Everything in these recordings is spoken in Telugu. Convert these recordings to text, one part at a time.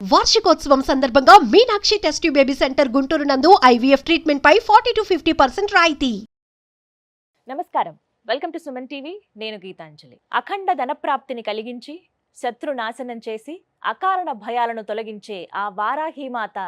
వార్షికోత్సవం సందర్భంగా Meenakshi test tube baby centre Guntur నందు ఐవీఎఫ్ ట్రీట్మెంట్ పై 40 to 50% రాయితీ. నమస్కారం, వెల్కమ్ టు సుమన్ టీవీ. నేను గీతాంజలి. అఖండ ధనప్రాప్తిని కలిగించి శత్రు నాశనం చేసి అకారణ భయాలను తొలగించే ఆ వారాహీమాత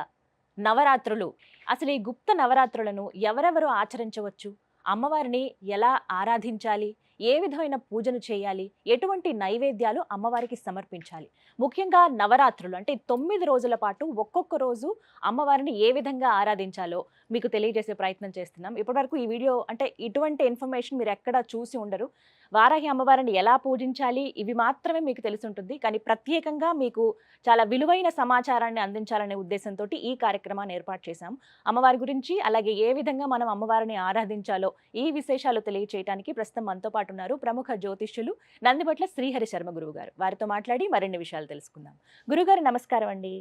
నవరాత్రులు, అసలు ఈ గుప్త నవరాత్రులను ఎవరెవరు ఆచరించవచ్చు, అమ్మవారిని ఎలా ఆరాధించాలి, ఏ విధమైన పూజను చేయాలి, ఎటువంటి నైవేద్యాలు అమ్మవారికి సమర్పించాలి, ముఖ్యంగా నవరాత్రులు అంటే 9 రోజుల పాటు ఒక్కొక్క రోజు అమ్మవారిని ఏ విధంగా ఆరాధించాలో మీకు తెలియజేసే ప్రయత్నం చేస్తున్నాం. ఇప్పటివరకు ఈ వీడియో అంటే ఇటువంటి ఇన్ఫర్మేషన్ మీరు ఎక్కడా చూసి ఉండరు. వారాహి అమ్మవారిని ఎలా పూజించాలి ఇవి మాత్రమే మీకు తెలిసి ఉంటుంది. కానీ ప్రత్యేకంగా మీకు చాలా విలువైన సమాచారాన్ని అందించాలనే ఉద్దేశంతో ఈ కార్యక్రమాన్ని ఏర్పాటు చేశాం. అమ్మవారి గురించి, అలాగే ఏ విధంగా మనం అమ్మవారిని ఆరాధించాలో ఈ విశేషాలు తెలియచేయడానికి ప్రస్తుతం మనతో పాటు ఉన్నారు ప్రముఖ జ్యోతిష్యులు నందిబట్ల శ్రీహరి శర్మ గురువు గారు. వారితో మాట్లాడి మరిన్ని విషయాలు తెలుసుకుందాం. గురుగారు నమస్కారం అండి.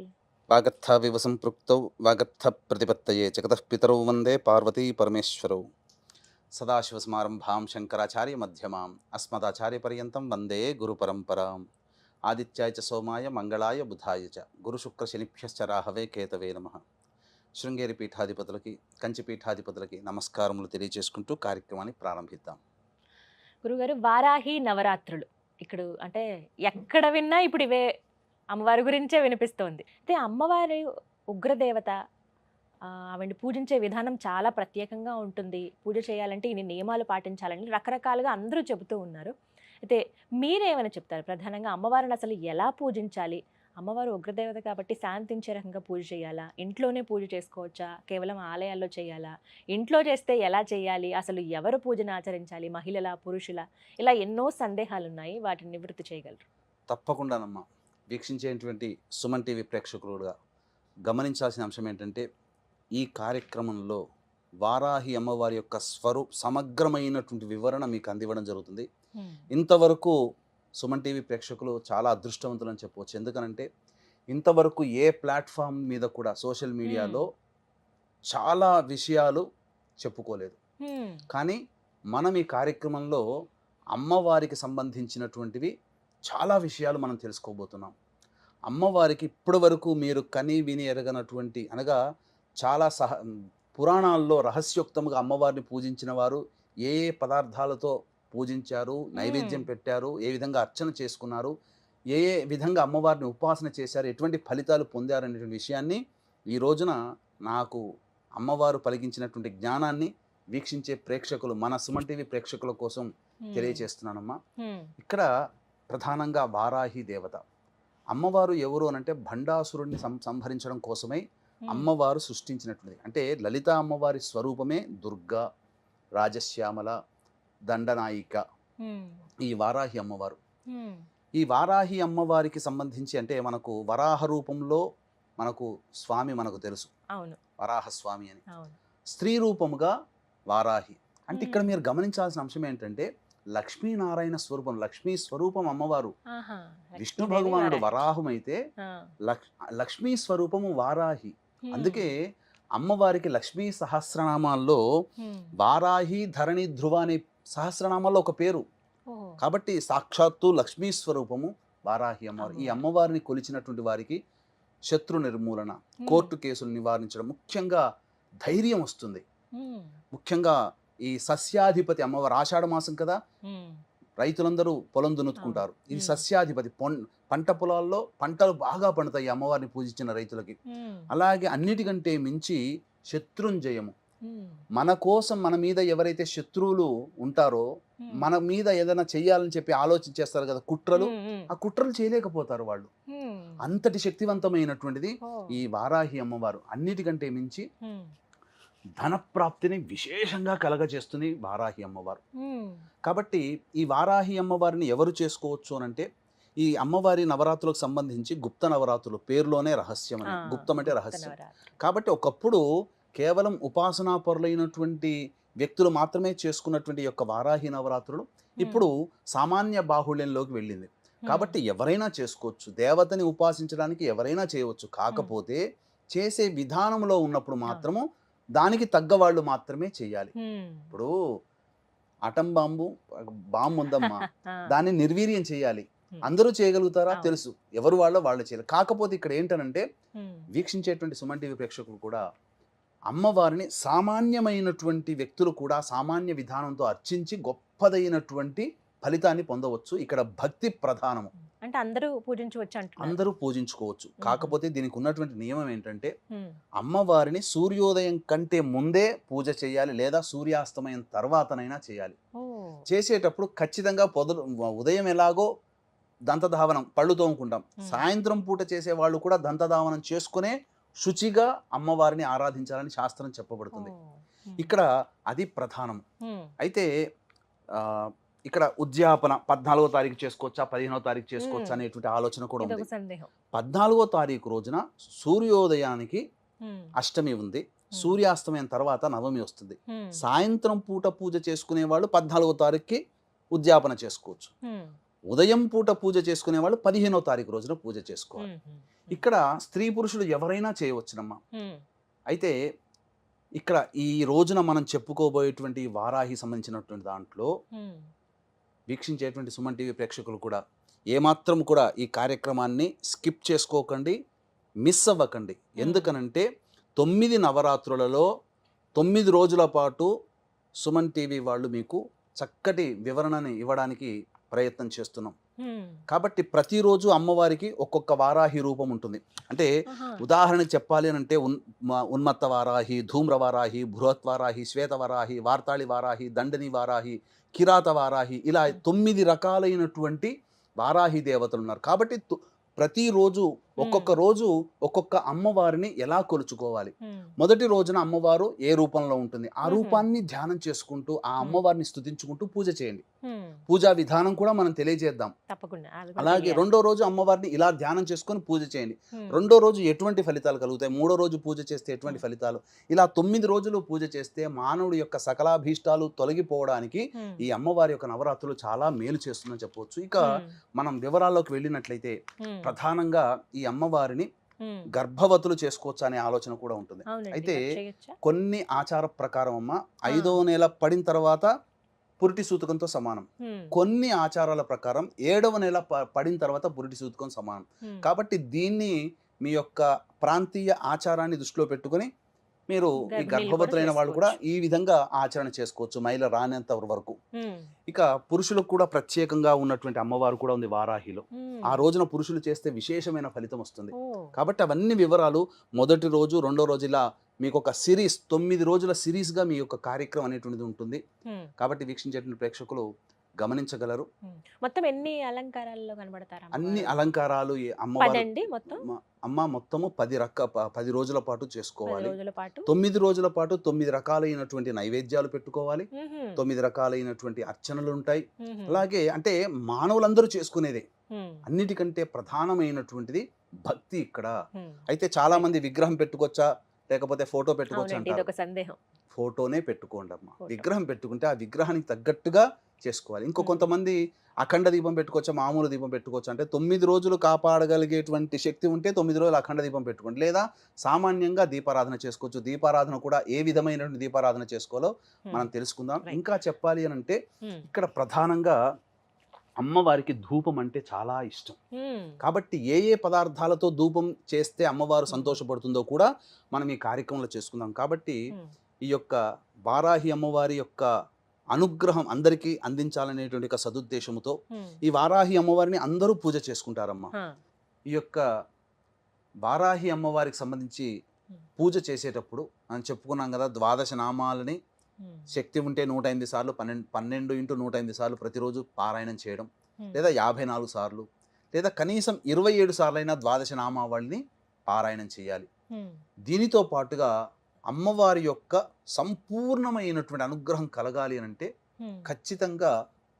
వాగర్థావివ సంపృక్తౌ వాగర్థ ప్రతిపత్తయే జగతః పితరౌ వందే పార్వతీ పరమేశ్వరౌ. సదాశివసమారంభాం శంకరాచార్య మధ్యమాం అస్మదాచార్య పర్యంతం వందే గురు పరంపరాం. ఆదిత్యాయ చ సోమాయ మంగళాయ బుధాయ చ గురుశుక్ర శనిభ్యశ్చ రాహవే కేతవే నమః. శృంగేరి పీఠాధిపతులకి, కంచి పీఠాధిపతులకి నమస్కారములు తెలియజేసుకుంటూ కార్యక్రమాన్ని ప్రారంభిద్దాం. గురుగారు, వారాహి నవరాత్రులు ఇక్కడ అంటే ఎక్కడ విన్నా ఇప్పుడు ఇవే అమ్మవారి గురించే వినిపిస్తోంది. అయితే అమ్మవారి ఉగ్రదేవత, ఆవిడ్ని పూజించే విధానం చాలా ప్రత్యేకంగా ఉంటుంది. పూజ చేయాలంటే ఇన్ని నియమాలు పాటించాలని రకరకాలుగా అందరూ చెబుతూ ఉన్నారు. అయితే మీరేమైనా చెప్తారు? ప్రధానంగా అమ్మవారిని అసలు ఎలా పూజించాలి? అమ్మవారు ఉగ్రదేవత కాబట్టి శాంతించే రకంగా పూజ చేయాలా? ఇంట్లోనే పూజ చేసుకోవచ్చా? కేవలం ఆలయాల్లో చేయాలా? ఇంట్లో చేస్తే ఎలా చేయాలి? అసలు ఎవరు పూజను ఆచరించాలి? మహిళల, పురుషుల? ఇలా ఎన్నో సందేహాలు ఉన్నాయి. వాటిని నివృత్తి చేయగలరు? తప్పకుండానమ్మా. వీక్షించేటువంటి సుమన్ టీవీ ప్రేక్షకులుగా గమనించాల్సిన అంశం ఏంటంటే, ఈ కార్యక్రమంలో వారాహి అమ్మవారి యొక్క సమగ్రమైనటువంటి వివరణ మీకు అందివ్వడం జరుగుతుంది. ఇంతవరకు సుమన్ టీవీ ప్రేక్షకులు చాలా అదృష్టవంతులు అని చెప్పవచ్చు. ఎందుకనంటే ఇంతవరకు ఏ ప్లాట్ఫామ్ మీద కూడా సోషల్ మీడియాలో చాలా విషయాలు చెప్పుకోలేదు. కానీ మనం ఈ కార్యక్రమంలో అమ్మవారికి సంబంధించినటువంటివి చాలా విషయాలు మనం తెలుసుకోబోతున్నాం. అమ్మవారికి ఇప్పటి వరకు మీరు కని విని ఎరగనటువంటి, అనగా చాలా పురాణాల్లో రహస్యోక్తంగా అమ్మవారిని పూజించిన వారు ఏ ఏ పదార్థాలతో పూజించారు, నైవేద్యం పెట్టారు, ఏ విధంగా అర్చన చేసుకున్నారు, ఏ ఏ విధంగా అమ్మవారిని ఉపాసన చేశారు, ఎటువంటి ఫలితాలు పొందారు అనేటువంటి విషయాన్ని ఈ రోజున నాకు అమ్మవారు పలికించినటువంటి జ్ఞానాన్ని వీక్షించే ప్రేక్షకులు, మన సుమన్ టీవీ ప్రేక్షకుల కోసం తెలియచేస్తున్నానమ్మా. ఇక్కడ ప్రధానంగా వారాహి దేవత అమ్మవారు ఎవరు అనంటే భండాసురుడిని సంహరించడం కోసమై అమ్మవారు సృష్టించినటువంటిది. అంటే లలిత అమ్మవారి స్వరూపమే దుర్గా, రాజశ్యామల, దండనాయిక ఈ వారాహి అమ్మవారు. ఈ వారాహి అమ్మవారికి సంబంధించి అంటే మనకు వరాహ రూపంలో మనకు స్వామి మనకు తెలుసు, వరాహ స్వామి అని. స్త్రీ రూపముగా వారాహి అంటే ఇక్కడ మీరు గమనించాల్సిన అంశం ఏంటంటే లక్ష్మీనారాయణ స్వరూపం, లక్ష్మీ స్వరూపం అమ్మవారు. విష్ణు భగవానుడు వరాహం అయితే లక్ష్మీ స్వరూపము వారాహి. అందుకే అమ్మవారికి లక్ష్మీ సహస్రనామాల్లో వారాహి, ధరణి, ధ్రువ అనే సహస్రనామాల్లో ఒక పేరు. కాబట్టి సాక్షాత్తు లక్ష్మీ స్వరూపము వారాహి అమ్మవారు. ఈ అమ్మవారిని కొలిచినటువంటి వారికి శత్రు నిర్మూలన, కోర్టు కేసులు నివారించడం, ముఖ్యంగా ధైర్యం వస్తుంది. ముఖ్యంగా ఈ సస్యాధిపతి అమ్మవారు, ఆషాఢ మాసం కదా, రైతులందరూ పొలం దున్నుకుంటారు. ఇది సస్యాధిపతి, పంట పొలాల్లో పంటలు బాగా పండుతాయి అమ్మవారిని పూజించిన రైతులకి. అలాగే అన్నిటికంటే మించి శత్రుంజయము. మన కోసం మన మీద ఎవరైతే శత్రువులు ఉంటారో, మన మీద ఏదైనా చెయ్యాలని చెప్పి ఆలోచన చేస్తారు కదా, కుట్రలు, ఆ కుట్రలు చేయలేకపోతారు వాళ్ళు. అంతటి శక్తివంతమైనటువంటిది ఈ వారాహి అమ్మవారు. అన్నిటికంటే మించి ధనప్రాప్తిని విశేషంగా కలగజేస్తుంది వారాహి అమ్మవారు. కాబట్టి ఈ వారాహి అమ్మవారిని ఎవరు చేసుకోవచ్చు అనంటే, ఈ అమ్మవారి నవరాత్రులకు సంబంధించి గుప్త నవరాత్రులు పేరులోనే రహస్యం అని, గుప్తం అంటే రహస్యం. కాబట్టి ఒకప్పుడు కేవలం ఉపాసనా పరులైనటువంటి వ్యక్తులు మాత్రమే చేసుకున్నటువంటి యొక్క వారాహి నవరాత్రులు ఇప్పుడు సామాన్య బాహుళ్యంలోకి వెళ్ళింది. కాబట్టి ఎవరైనా చేసుకోవచ్చు, దేవతని ఉపాసించడానికి ఎవరైనా చేయవచ్చు. కాకపోతే చేసే విధానంలో ఉన్నప్పుడు మాత్రము దానికి తగ్గ వాళ్ళు మాత్రమే చేయాలి. ఇప్పుడు అటం బాంబు ఉందమ్మా, దాన్ని నిర్వీర్యం చేయాలి. అందరూ చేయగలుగుతారా? అవును. తెలుసు. ఎవరు వాళ్ళు చేయలేరు. కాకపోతే ఇక్కడ ఏంటనంటే ఉమ్, వీక్షించేటువంటి సుమన్ టీవీ ప్రేక్షకులు కూడా అమ్మవారిని సామాన్యమైనటువంటి వ్యక్తులు కూడా సామాన్య విధానంతో అర్చించి గొప్పదైనటువంటి ఫలితాన్ని పొందవచ్చు. ఇక్కడ భక్తి ప్రధానము. అంటే అందరూ పూజించవచ్చు అంటున్నారు. అందరూ పూజించుకోవచ్చు. కాకపోతే దీనికి ఉన్నటువంటి నియమం ఏంటంటే ఉమ్, అమ్మవారిని సూర్యోదయం కంటే ముందే పూజ చేయాలి, లేదా సూర్యాస్తమయం తర్వాతనైనా చేయాలి. ఓ, చేసేటప్పుడు ఖచ్చితంగా ఉదయం ఎలాగో దంతధావనం పళ్ళు తోముకుంటాం, సాయంత్రం పూట చేసే వాళ్ళు కూడా దంతధావనం చేసుకునే శుచిగా అమ్మవారిని ఆరాధించాలని శాస్త్రం చెప్పబడుతుంది. ఇక్కడ అది ప్రధానం. అయితే ఇక్కడ ఉద్యాపన 14వ తారీఖు చేసుకోవచ్చా, 15వ తారీఖు చేసుకోవచ్చా అనేటువంటి ఆలోచన కూడా ఉంది. 14వ తారీఖు రోజున సూర్యోదయానికి అష్టమి ఉంది, సూర్యాస్తమయం తర్వాత నవమి వస్తుంది. సాయంత్రం పూట పూజ చేసుకునే వాళ్ళు 14వ తారీఖుకి ఉద్యాపన చేసుకోవచ్చు. ఉదయం పూట పూజ చేసుకునే వాళ్ళు 15వ తారీఖు రోజున పూజ చేసుకోవాలి. ఇక్కడ స్త్రీ పురుషులు ఎవరైనా చేయవచ్చునమ్మా. అయితే ఇక్కడ ఈ రోజున మనం చెప్పుకోబోయేటువంటి వారాహి సంబంధించినటువంటి దాంట్లో వీక్షించేటువంటి సుమన్ టీవీ ప్రేక్షకులు కూడా ఏమాత్రం కూడా ఈ కార్యక్రమాన్ని స్కిప్ చేసుకోకండి, మిస్ అవ్వకండి. ఎందుకనంటే 9 నవరాత్రులలో 9 రోజుల పాటు సుమన్ టీవీ వాళ్ళు మీకు చక్కటి వివరణని ఇవ్వడానికి ప్రయత్నం చేస్తున్నాం. కాబట్టి ప్రతిరోజు అమ్మవారికి ఒక్కొక్క వారాహి రూపం ఉంటుంది. అంటే ఉదాహరణకు చెప్పాలి అని అంటే ఉన్మత్త వారాహి, ధూమ్ర వారాహి, బృహత్ వారాహి, శ్వేత వారాహి, వార్తాళి వారాహి, దండని వారాహి, కిరాత వారాహి, ఇలా 9 రకాలైనటువంటి వారాహి దేవతలు ఉన్నారు. కాబట్టి ప్రతిరోజు ఒక్కొక్క రోజు ఒక్కొక్క అమ్మవారిని ఎలా కొలుచుకోవాలి. మొదటి రోజున అమ్మవారు ఏ రూపంలో ఉంటుంది, ఆ రూపాన్ని ధ్యానం చేసుకుంటూ ఆ అమ్మవారిని స్తుతించుకుంటూ పూజ చేయండి. పూజా విధానం కూడా మనం తెలియజేద్దాం. అలాగే రెండో రోజు అమ్మవారిని ఇలా ధ్యానం చేసుకొని పూజ చేయండి. రెండో రోజు ఎటువంటి ఫలితాలు కలుగుతాయి, మూడో రోజు పూజ చేస్తే ఎటువంటి ఫలితాలు, ఇలా 9 రోజులు పూజ చేస్తే మానవుడి యొక్క సకలాభీష్టాలు తొలగిపోవడానికి ఈ అమ్మవారి యొక్క నవరాత్రులు చాలా మేలు చేస్తుందని చెప్పవచ్చు. ఇక మనం వివరాల్లోకి వెళ్ళినట్లయితే ప్రధానంగా ఈ అమ్మవారిని గర్భవతులు చేసుకోవచ్చు అనే ఆలోచన కూడా ఉంటుంది. అయితే కొన్ని ఆచార ప్రకారం అమ్మ 5వ నెల పడిన తర్వాత పురిటి సూతకంతో సమానం, కొన్ని ఆచారాల ప్రకారం 7వ నెల పడిన తర్వాత పురిటి సూతకం సమానం. కాబట్టి దీన్ని మీ యొక్క ప్రాంతీయ ఆచారాన్ని దృష్టిలో పెట్టుకొని మీరు ఈ గర్భవతులైన వాళ్ళు కూడా ఈ విధంగా ఆచరణ చేసుకోవచ్చు మైల రానంత వరకు. ఇక పురుషులకు కూడా ప్రత్యేకంగా ఉన్నటువంటి అమ్మవారు కూడా ఉంది వారాహిలో. ఆ రోజున పురుషులు చేస్తే విశేషమైన ఫలితం వస్తుంది. కాబట్టి అవన్నీ వివరాలు మొదటి రోజు రెండో రోజు ఇలా మీకు ఒక సిరీస్ 9 రోజుల సిరీస్గా మీ యొక్క కార్యక్రమం అనేటువంటిది ఉంటుంది. కాబట్టి వీక్షించేటువంటి ప్రేక్షకులు గమనించగలరు. మొత్తం ఎన్ని అలంకారాల్లో కనబడతారు? అన్ని అలంకారాలు అమ్మవారి మొత్తము 10 రోజుల పాటు చేసుకోవాలి. 9 రోజుల పాటు 9 రకాలైనటువంటి నైవేద్యాలు పెట్టుకోవాలి, 9 రకాలైనటువంటి అర్చనలు ఉంటాయి. అలాగే అంటే మానవులందరూ చేసుకునేదే. అన్నిటికంటే ప్రధానమైనటువంటిది భక్తి ఇక్కడ. అయితే చాలా మంది విగ్రహం పెట్టుకోవచ్చా లేకపోతే ఫోటో పెట్టుకోవచ్చా అంటారు. ఫోటోనే పెట్టుకోండి అమ్మ. విగ్రహం పెట్టుకుంటే ఆ విగ్రహానికి తగ్గట్టుగా చేసుకోవాలి. ఇంకో కొంతమంది అఖండ దీపం పెట్టుకోవచ్చా, మామూలు దీపం పెట్టుకోవచ్చు అంటే 9 రోజులు కాపాడగలిగేటువంటి శక్తి ఉంటే 9 రోజులు అఖండ దీపం పెట్టుకోండి, లేదా సామాన్యంగా దీపారాధన చేసుకోవచ్చు. దీపారాధన కూడా ఏ విధమైనటువంటి దీపారాధన చేసుకోవాలో మనం తెలుసుకుందాం. ఇంకా చెప్పాలి అని అంటే ఇక్కడ ప్రధానంగా అమ్మవారికి ధూపం అంటే చాలా ఇష్టం. కాబట్టి ఏ పదార్థాలతో ధూపం చేస్తే అమ్మవారు సంతోషపడుతుందో కూడా మనం ఈ కార్యక్రమంలో చేసుకుందాం. కాబట్టి ఈ యొక్క వారాహి అమ్మవారి యొక్క అనుగ్రహం అందరికీ అందించాలనేటువంటి ఒక సదుద్దేశంతో ఈ వారాహి అమ్మవారిని అందరూ పూజ చేసుకుంటారమ్మా. ఈ యొక్క వారాహి అమ్మవారికి సంబంధించి పూజ చేసేటప్పుడు మనం చెప్పుకున్నాం కదా, 12 నామాలని శక్తి ఉంటే 108 సార్లు 12 × 108 సార్లు ప్రతిరోజు పారాయణం చేయడం, లేదా 54 సార్లు, లేదా కనీసం 27 సార్లైనా 12 నామావళిని పారాయణం చేయాలి. దీనితో పాటుగా అమ్మవారి యొక్క సంపూర్ణమైనటువంటి అనుగ్రహం కలగాలి అని అంటే ఖచ్చితంగా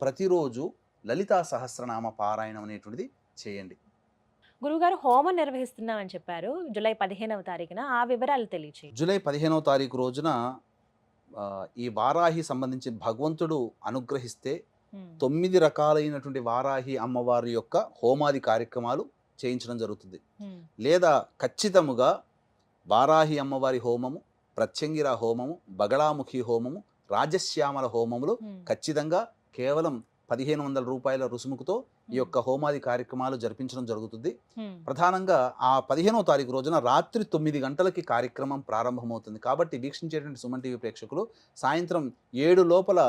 ప్రతిరోజు లలితా సహస్రనామ పారాయణం అనేటువంటిది చేయండి. గురుగారు హోమం నిర్వహిస్తున్నామని చెప్పారు జూలై 15వ తారీఖున, ఆ వివరాలు తెలియచేయండి. జూలై 15వ తారీఖు రోజున ఈ వారాహి సంబంధించి భగవంతుడు అనుగ్రహిస్తే 9 రకాలైనటువంటి వారాహి అమ్మవారి యొక్క హోమాది కార్యక్రమాలు చేయించడం జరుగుతుంది. లేదా ఖచ్చితముగా వారాహి అమ్మవారి హోమము, ప్రత్యంగిర హోమము, బగళాముఖి హోమము, రాజశ్యామల హోమములు ఖచ్చితంగా కేవలం 1500 రూపాయల రుసుముకుతో ఈ యొక్క హోమాది కార్యక్రమాలు జరిపించడం జరుగుతుంది. ప్రధానంగా ఆ 15వ తారీఖు రోజున రాత్రి 9 గంటలకి కార్యక్రమం ప్రారంభమవుతుంది. కాబట్టి వీక్షించేటువంటి సుమన్ టీవీ ప్రేక్షకులు సాయంత్రం 7 లోపల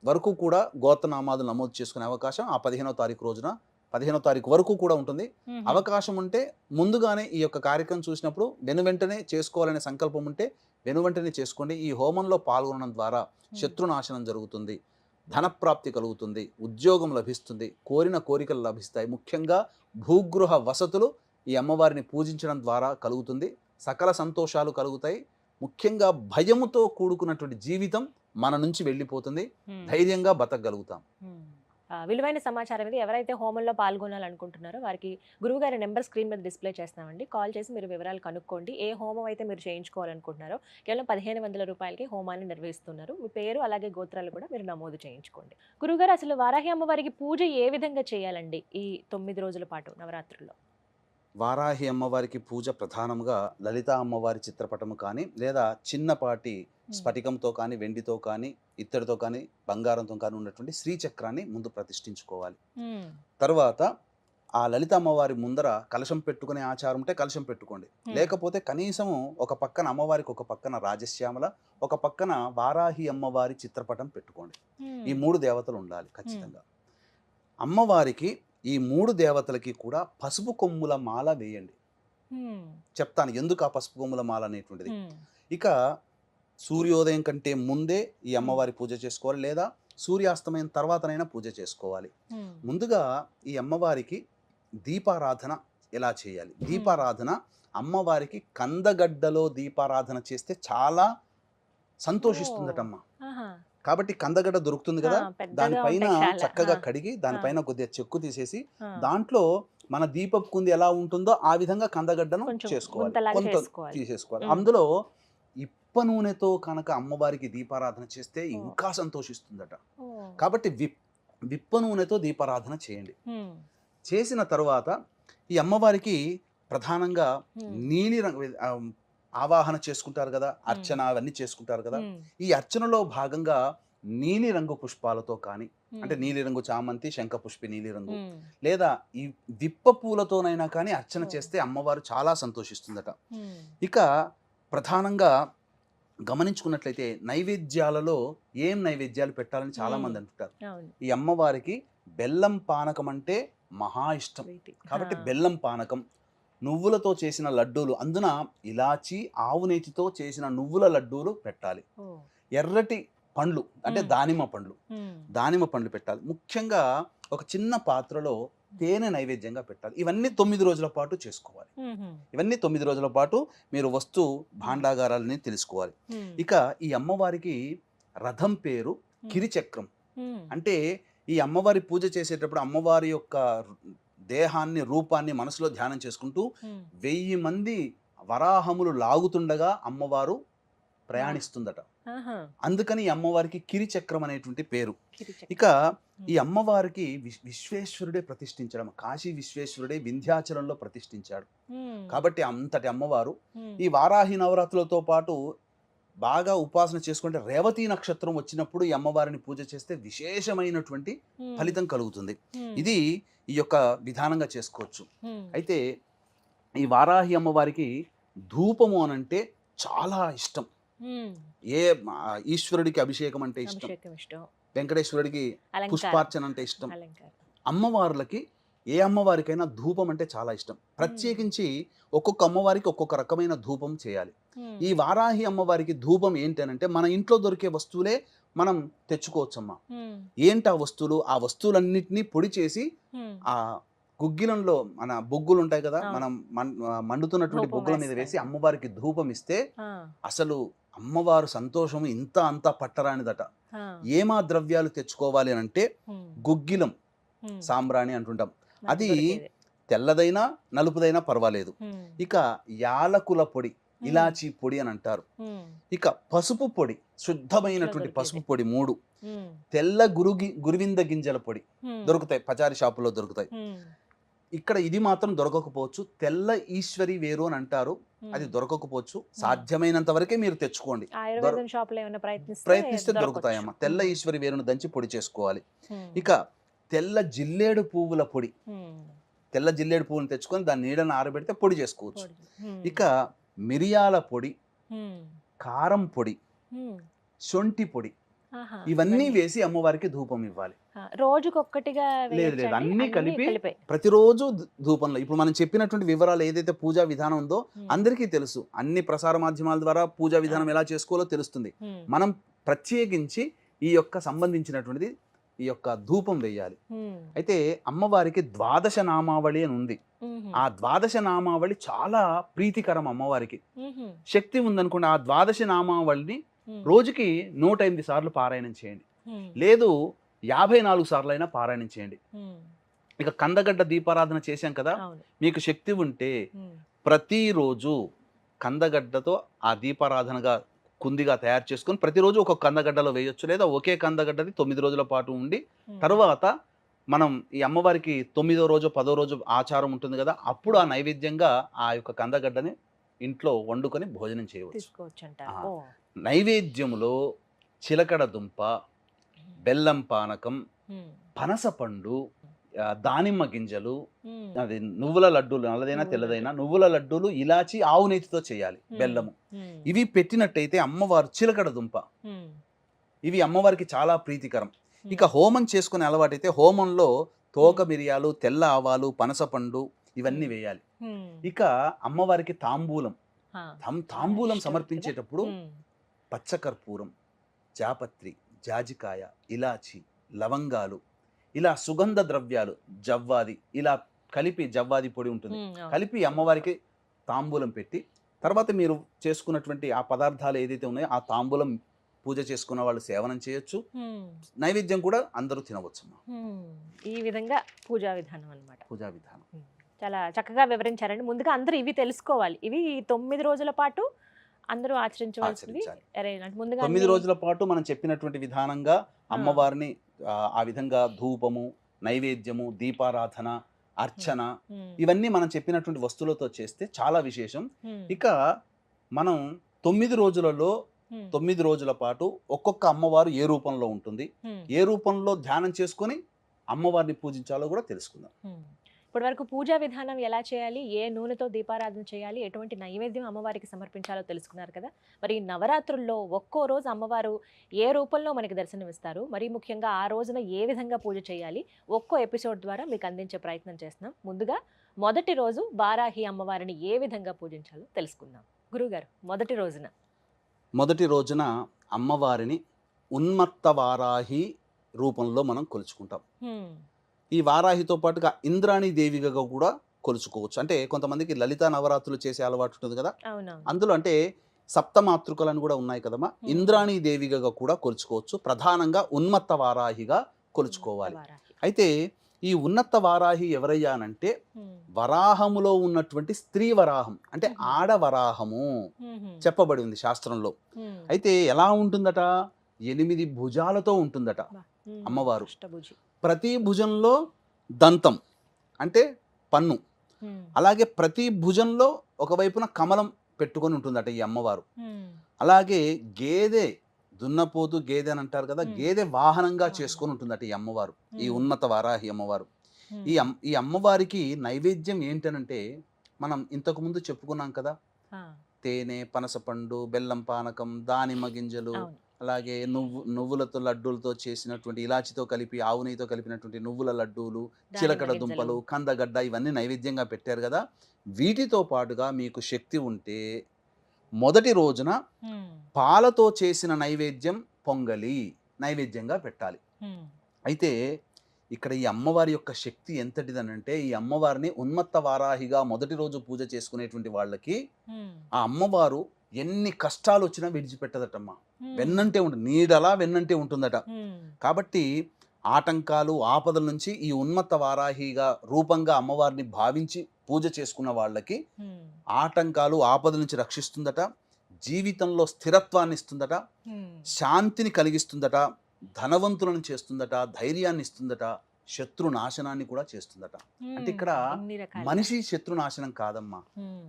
వరకు కూడా గోత్రనామాదులు నమోదు చేసుకునే అవకాశం ఆ 15వ తారీఖు రోజున 15వ తారీఖు వరకు కూడా ఉంటుంది. అవకాశం ఉంటే ముందుగానే ఈ యొక్క కార్యక్రమం చూసినప్పుడు వెనువెంటనే చేసుకోవాలనే సంకల్పం ఉంటే వెనువెంటనే చేసుకోండి. ఈ హోమంలో పాల్గొనడం ద్వారా శత్రునాశనం జరుగుతుంది, ధనప్రాప్తి కలుగుతుంది, ఉద్యోగం లభిస్తుంది, కోరిన కోరికలు లభిస్తాయి. ముఖ్యంగా భూగృహ వసతులు ఈ అమ్మవారిని పూజించడం ద్వారా కలుగుతుంది. సకల సంతోషాలు కలుగుతాయి. ముఖ్యంగా భయముతో కూడుకున్నటువంటి జీవితం మన నుంచి వెళ్ళిపోతుంది. ధైర్యంగా బతకగలుగుతాం. విలువైన సమాచారం ఇది. ఎవరైతే హోమంలో పాల్గొనాలనుకుంటున్నారో వారికి గురువుగారి నెంబర్ స్క్రీన్ మీద డిస్ప్లే చేస్తామండి. కాల్ చేసి మీరు వివరాలు కనుక్కోండి. ఏ హోమం అయితే మీరు చేయించుకోవాలనుకుంటున్నారో కేవలం 1500 రూపాయలకి హోమాన్ని నిర్వహిస్తున్నారు. మీ పేరు అలాగే గోత్రాలు కూడా మీరు నమోదు చేయించుకోండి. గురువుగారు, అసలు వారాహి అమ్మవారికి పూజ ఏ విధంగా చేయాలండి ఈ 9 రోజుల పాటు నవరాత్రుల్లో? వారాహి అమ్మవారికి పూజ ప్రధానంగా లలితా అమ్మవారి చిత్రపటము కానీ లేదా చిన్నపాటి స్ఫటికంతో కానీ వెండితో కానీ ఇత్తడితో కానీ బంగారంతో కానీ ఉన్నటువంటి శ్రీచక్రాన్ని ముందు ప్రతిష్ఠించుకోవాలి. తర్వాత ఆ లలిత అమ్మవారి ముందర కలశం పెట్టుకునే ఆచారం ఉంటే కలశం పెట్టుకోండి. లేకపోతే కనీసము ఒక పక్కన అమ్మవారికి ఒక పక్కన రాజశ్యామల, ఒక పక్కన వారాహి అమ్మవారి చిత్రపటం పెట్టుకోండి. ఈ 3 దేవతలు ఉండాలి ఖచ్చితంగా. అమ్మవారికి ఈ 3 దేవతలకి కూడా పసుపు కొమ్ముల మాల వేయండి. చెప్తాను ఎందుకు ఆ పసుపు కొమ్ముల మాల అనేటువంటిది. ఇక సూర్యోదయం కంటే ముందే ఈ అమ్మవారి పూజ చేసుకోవాలి, లేదా సూర్యాస్తమయం తర్వాతనైనా పూజ చేసుకోవాలి. ముందుగా ఈ అమ్మవారికి దీపారాధన ఎలా చేయాలి? దీపారాధన అమ్మవారికి కందగడ్డలో దీపారాధన చేస్తే చాలా సంతోషిస్తుందటమ్మ. కాబట్టి కందగడ్డ దొరుకుతుంది కదా, దానిపైన చక్కగా కడిగి దానిపైన కొద్దిగా చెక్కు తీసేసి దాంట్లో మన దీపపు కుంది ఎలా ఉంటుందో ఆ విధంగా కందగడ్డను చేసుకోవాలి, కొంత తీసేసుకోవాలి. అందులో ఇప్ప నూనెతో కనుక అమ్మవారికి దీపారాధన చేస్తే ఇంకా సంతోషిస్తుందట. కాబట్టి విప్ప నూనెతో దీపారాధన చేయండి. చేసిన తర్వాత ఈ అమ్మవారికి ప్రధానంగా నీలి రంగు ఆవాహన చేసుకుంటారు కదా, అర్చన అవన్నీ చేసుకుంటారు కదా. ఈ అర్చనలో భాగంగా నీలి రంగు పుష్పాలతో కానీ, అంటే నీలి రంగు చామంతి, శంఖపుష్పి నీలి రంగు, లేదా ఈ విప్ప పూలతోనైనా కానీ అర్చన చేస్తే అమ్మవారు చాలా సంతోషిస్తుందట. ఇక ప్రధానంగా గమనించుకున్నట్లయితే నైవేద్యాలలో ఏం నైవేద్యాలు పెట్టాలని చాలా మంది అంటుంటారు. ఈ అమ్మవారికి బెల్లం పానకం అంటే మహా ఇష్టం. కాబట్టి బెల్లం పానకం, నువ్వులతో చేసిన లడ్డూలు, అందున ఇలాచి ఆవు నేతితో చేసిన నువ్వుల లడ్డూలు పెట్టాలి. ఎర్రటి పండ్లు అంటే దానిమ్మ పండ్లు పెట్టాలి. ముఖ్యంగా ఒక చిన్న పాత్రలో తేనె నైవేద్యంగా పెట్టాలి. ఇవన్నీ 9 రోజుల పాటు చేసుకోవాలి. ఇవన్నీ 9 రోజుల పాటు మీరు వస్తు భాండాగారాలని తెలుసుకోవాలి. ఇక ఈ అమ్మవారికి రథం పేరు కిరిచక్రం. అంటే ఈ అమ్మవారి పూజ చేసేటప్పుడు అమ్మవారి యొక్క దేహాన్ని, రూపాన్ని మనసులో ధ్యానం చేసుకుంటూ 1000 మంది వరాహములు లాగుతుండగా అమ్మవారు ప్రయాణిస్తుందట. అందుకని ఈ అమ్మవారికి కిరిచక్రం అనేటువంటి పేరు. ఇక ఈ అమ్మవారికి విశ్వేశ్వరుడే ప్రతిష్ఠించడం, కాశీ విశ్వేశ్వరుడే వింధ్యాచలంలో ప్రతిష్ఠించాడు. కాబట్టి అంతటి అమ్మవారు ఈ వారాహి నవరాత్రులతో పాటు బాగా ఉపాసన చేసుకుంటే రేవతి నక్షత్రం వచ్చినప్పుడు ఈ అమ్మవారిని పూజ చేస్తే విశేషమైనటువంటి ఫలితం కలుగుతుంది. ఇది ఈ యొక్క విధానంగా చేసుకోవచ్చు. అయితే ఈ వారాహి అమ్మవారికి ధూపము అనంటే చాలా ఇష్టం. ఏ ఈశ్వరుడికి అభిషేకం అంటే ఇష్టం, వెంకటేశ్వరుడికి పుష్పార్చన అంటే ఇష్టం. అమ్మవార్లకి ఏ అమ్మవారికైనా ధూపం అంటే చాలా ఇష్టం. ప్రత్యేకించి ఒక్కొక్క అమ్మవారికి ఒక్కొక్క రకమైన ధూపం చేయాలి. ఈ వారాహి అమ్మవారికి ధూపం ఏంటనంటే మన ఇంట్లో దొరికే వస్తువులే మనం తెచ్చుకోవచ్చమ్మా. ఏంటి ఆ వస్తువులు? ఆ వస్తువులన్నిటినీ పొడి చేసి ఆ గుగ్గిలంలో మన బొగ్గులు ఉంటాయి కదా, మనం మండుతున్నటువంటి బొగ్గుల మీద వేసి అమ్మవారికి ధూపం ఇస్తే అసలు అమ్మవారు సంతోషం ఇంత అంతా పట్టరానిదట. ఏమా ద్రవ్యాలు తెచ్చుకోవాలి అని అంటే గుగ్గిలం, సాంబ్రాణి అంటుంటాం. అది తెల్లదైనా నలుపుదైనా పర్వాలేదు. ఇక యాలకుల పొడి, ఇలాచీ పొడి అని అంటారు. ఇక పసుపు పొడి, శుద్ధమైనటువంటి పసుపు పొడి 3, తెల్ల గురువింద గింజల పొడి దొరుకుతాయి, పచారీ షాపులో దొరుకుతాయి. ఇక్కడ ఇది మాత్రం దొరకకపోవచ్చు. తెల్ల ఈశ్వరి వేరు అని అంటారు, అది దొరకకపోవచ్చు. సాధ్యమైనంత వరకే మీరు తెచ్చుకోండి, ప్రయత్నిస్తే దొరుకుతాయమ్మా. తెల్ల ఈశ్వరి వేరును దంచి పొడి చేసుకోవాలి. ఇక తెల్ల జిల్లేడు పువ్వుల పొడి, తెల్ల జిల్లేడు పువ్వుని తెచ్చుకొని దాన్ని నీడను ఆరబెడితే పొడి చేసుకోవచ్చు. ఇక మిరియాల పొడి, కారం పొడి, శొంఠి పొడి, ఇవన్నీ వేసి అమ్మవారికి ధూపం ఇవ్వాలి. రోజుకొక్కటిగా లేదు అన్ని కలిపి ప్రతిరోజు ధూపంలో. ఇప్పుడు మనం చెప్పినటువంటి వివరాలు ఏదైతే పూజా విధానం ఉందో అందరికీ తెలుసు, అన్ని ప్రసార మాధ్యమాల ద్వారా పూజా విధానం ఎలా చేసుకోవాలో తెలుస్తుంది. మనం ప్రత్యేకించి ఈ యొక్క సంబంధించినటువంటిది ఈ యొక్క ధూపం వేయాలి. అయితే అమ్మవారికి ద్వాదశ నామావళి అని ఉంది. ఆ ద్వాదశ నామావళి చాలా ప్రీతికరం అమ్మవారికి. శక్తి ఉందనుకోండి, ఆ ద్వాదశ నామావళిని రోజుకి 108 సార్లు పారాయణం చేయండి, లేదు 54 సార్లు అయినా పారాయణం చేయండి. ఇక కందగడ్డ దీపారాధన చేశాం కదా, మీకు శక్తి ఉంటే ప్రతిరోజు కందగడ్డతో ఆ దీపారాధనగా కుందిగా తయారు చేసుకొని ప్రతిరోజు ఒక కందగడ్డలో వేయొచ్చు, లేదా ఒకే కందగడ్డది 9 రోజుల పాటు ఉండి తర్వాత మనం ఈ అమ్మవారికి 9వ రోజు 10వ రోజు ఆచారం ఉంటుంది కదా, అప్పుడు ఆ నైవేద్యంగా ఆ యొక్క కందగడ్డని ఇంట్లో వండుకొని భోజనం చేయవచ్చు. నైవేద్యములో చిలకడ దుంప, బెల్లం పానకం, పనసపండు, దానిమ్మ గింజలు, అది నువ్వుల లడ్డూలు, నల్లదైనా తెల్లదైనా నువ్వుల లడ్డూలు, ఇలాచి, ఆవు నెయ్యితో చేయాలి, బెల్లము, ఇవి పెట్టినట్టయితే అమ్మవారు చిలకడ దుంప, ఇవి అమ్మవారికి చాలా ప్రీతికరం. ఇక హోమం చేసుకునే అలవాటైతే హోమంలో తోక మిరియాలు, తెల్ల ఆవాలు, పనసపండు ఇవన్నీ వేయాలి. ఇక అమ్మవారికి తాంబూలం సమర్పించేటప్పుడు పచ్చకర్పూరం, జాపత్రి, జాజికాయ, ఇలాచి, లవంగాలు, ఇలా సుగంధ ద్రవ్యాలు, జవ్వాది, ఇలా కలిపి, జవ్వాది పొడి ఉంటుంది, కలిపి అమ్మవారికి తాంబూలం పెట్టి తర్వాత మీరు చేసుకున్నటువంటి ఆ పదార్థాలు ఏదైతే ఉన్నాయో ఆ తాంబూలం పూజ చేసుకున్న వాళ్ళు సేవనం చేయొచ్చు, నైవేద్యం కూడా అందరూ తినవచ్చు. ఈ విధంగా పూజా విధానం అన్నమాట. పూజా విధానం చాలా చక్కగా వివరించారండి. ముందుగా అందరూ ఇవి తెలుసుకోవాలి, ఇవి 9 రోజుల పాటు అందరూ ఆచరించవలసినవి. ముందుగా 9 రోజుల పాటు మనం చెప్పినటువంటి విధానంగా అమ్మవారిని ఆ విధంగా ధూపము, నైవేద్యము, దీపారాధన, అర్చన, ఇవన్నీ మనం చెప్పినటువంటి వస్తువులతో చేస్తే చాలా విశేషం. ఇక మనం 9 రోజులలో 9 రోజుల పాటు ఒక్కొక్క అమ్మవారు ఏ రూపంలో ఉంటుంది, ఏ రూపంలో ధ్యానం చేసుకొని అమ్మవారిని పూజించాలో కూడా తెలుసుకుందాం. ఇప్పటి వరకు పూజా విధానం ఎలా చేయాలి, ఏ నూనెతో దీపారాధన చేయాలి, ఎటువంటి నైవేద్యం అమ్మవారికి సమర్పించాలో తెలుసుకున్నారు కదా. మరి నవరాత్రుల్లో ఒక్కో రోజు అమ్మవారు ఏ రూపంలో మనకి దర్శనమిస్తారు, మరి ముఖ్యంగా ఆ రోజున ఏ విధంగా పూజ చేయాలి, ఒక్కో ఎపిసోడ్ ద్వారా మీకు అందించే ప్రయత్నం చేస్తున్నాం. ముందుగా మొదటి రోజు వారాహి అమ్మవారిని ఏ విధంగా పూజించాలో తెలుసుకుందాం. గురుగారు, మొదటి రోజున అమ్మవారిని ఉన్మత్త వారాహి రూపంలో మనం కొలుచుకుంటాం. ఈ వారాహితో పాటుగా ఇంద్రాణి దేవిగా కూడా కొలుచుకోవచ్చు. అంటే కొంతమందికి లలిత నవరాత్రులు చేసే అలవాటు ఉంటుంది కదా, అందులో అంటే సప్తమాతృకలను కూడా ఉన్నాయి కదమ్మా, ఇంద్రాణి దేవిగా కూడా కొలుచుకోవచ్చు. ప్రధానంగా ఉన్మత్త వారాహిగా కొలుచుకోవాలి. అయితే ఈ ఉన్నత వారాహి ఎవరయ్యా అనంటే వరాహములో ఉన్నటువంటి స్త్రీ వరాహం, అంటే ఆడవరాహము చెప్పబడి ఉంది శాస్త్రంలో. అయితే ఎలా ఉంటుందట, 8 భుజాలతో ఉంటుందట అమ్మవారు. ప్రతి భుజంలో దంతం అంటే పన్ను, అలాగే ప్రతి భుజంలో ఒకవైపున కమలం పెట్టుకొని ఉంటుందట ఈ అమ్మవారు. అలాగే గేదె, దున్నపోతు గేదె అని అంటారు కదా, గేదె వాహనంగా చేసుకొని ఉంటుందట ఈ అమ్మవారు, ఈ ఉన్నత వారాహి అమ్మవారు. ఈ అమ్మవారికి నైవేద్యం ఏంటనంటే మనం ఇంతకు ముందు చెప్పుకున్నాం కదా, తేనె, పనసపండు, బెల్లం పానకం, దానిమ్మ గింజలు, అలాగే నువ్వులతో లడ్డూలతో చేసినటువంటి, ఇలాచితో కలిపి, ఆవు నెయ్యితో కలిపినటువంటి నువ్వుల లడ్డూలు, చిలకడ దుంపలు, కందగడ్డ, ఇవన్నీ నైవేద్యంగా పెట్టారు కదా. వీటితో పాటుగా మీకు శక్తి ఉంటే మొదటి రోజున పాలతో చేసిన నైవేద్యం పొంగలి నైవేద్యంగా పెట్టాలి. అయితే ఇక్కడ ఈ అమ్మవారి యొక్క శక్తి ఎంతటిదనంటే, ఈ అమ్మవారిని ఉన్మత్త వారాహిగా మొదటి రోజు పూజ చేసుకునేటువంటి వాళ్ళకి ఆ అమ్మవారు ఎన్ని కష్టాలు వచ్చినా విడిచిపెట్టదటమ్మా, వెన్నంటే ఉంటుంది, నీడలా వెన్నంటే ఉంటుందట. కాబట్టి ఆటంకాలు, ఆపదల నుంచి ఈ ఉన్మత్త వారాహిగా రూపంగా అమ్మవారిని భావించి పూజ చేసుకున్న వాళ్ళకి ఆటంకాలు, ఆపదల నుంచి రక్షిస్తుందట, జీవితంలో స్థిరత్వాన్ని ఇస్తుందట, శాంతిని కలిగిస్తుందట, ధనవంతులను చేస్తుందట, ధైర్యాన్ని ఇస్తుందట, శత్రు నాశనాన్ని కూడా చేస్తుందట. అంటే ఇక్కడ మనిషి శత్రు నాశనం కాదమ్మా,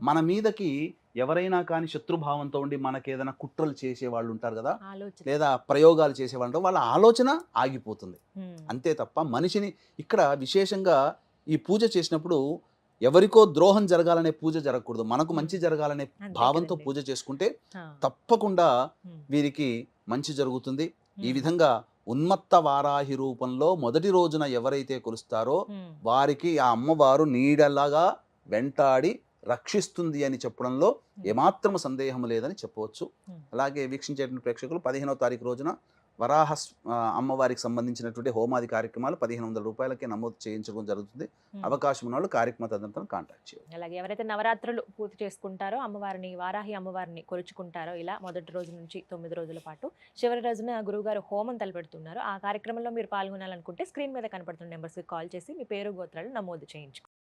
మన మీదకి ఎవరైనా కానీ శత్రుభావంతో ఉండి మనకేదైనా కుట్రలు చేసే వాళ్ళు ఉంటారు కదా, ఆలోచన. లేదా ప్రయోగాలు చేసేవాళ్ళు ఉంటారు, వాళ్ళ ఆలోచన ఆగిపోతుంది. ఉమ్, అంతే తప్ప మనిషిని ఇక్కడ విశేషంగా ఈ పూజ చేసినప్పుడు ఎవరికో ద్రోహం జరగాలనే పూజ జరగకూడదు, మనకు మంచి జరగాలనే అంతే భావంతో కదండి. పూజ చేసుకుంటే ఆ, తప్పకుండా ఉమ్, వీరికి మంచి జరుగుతుంది. ఈ ఉమ్, విధంగా ఉన్మత్త వారాహి రూపంలో మొదటి రోజున ఎవరైతే కొలుస్తారో ఉమ్, వారికి ఆ అమ్మవారు నీడలాగా వెంటాడి రక్షిస్తుంది అని చెప్పడంలో ఏమాత్రం సందేహం లేదని చెప్పవచ్చు. అలాగే వీక్షించేటువంటి ప్రేక్షకులు 15వ తారీఖు రోజున అమ్మవారికి సంబంధించినటువంటి హోమాది కార్యక్రమాలు 1500 రూపాయలకే నమోదు చేయించడం జరుగుతుంది. అవకాశం ఉన్న వాళ్ళు కార్యక్రమ తదనంతరం కాంటాక్ట్ చేయండి. అలాగే ఎవరైతే నవరాత్రులు పూర్తి చేసుకుంటారో అమ్మవారిని, వారాహి అమ్మవారిని కొలుచుకుంటారో ఇలా మొదటి రోజు నుంచి 9 రోజుల పాటు, చివరి రోజున గురువుగారు హోమం తలపెడుతున్నారు. ఆ కార్యక్రమంలో మీరు పాల్గొనాలనుకుంటే స్క్రీన్ మీద కనపడుతున్న నెంబర్స్కి కాల్ చేసి మీ పేరు, గోత్రాలు నమోదు చేయించుకోండి.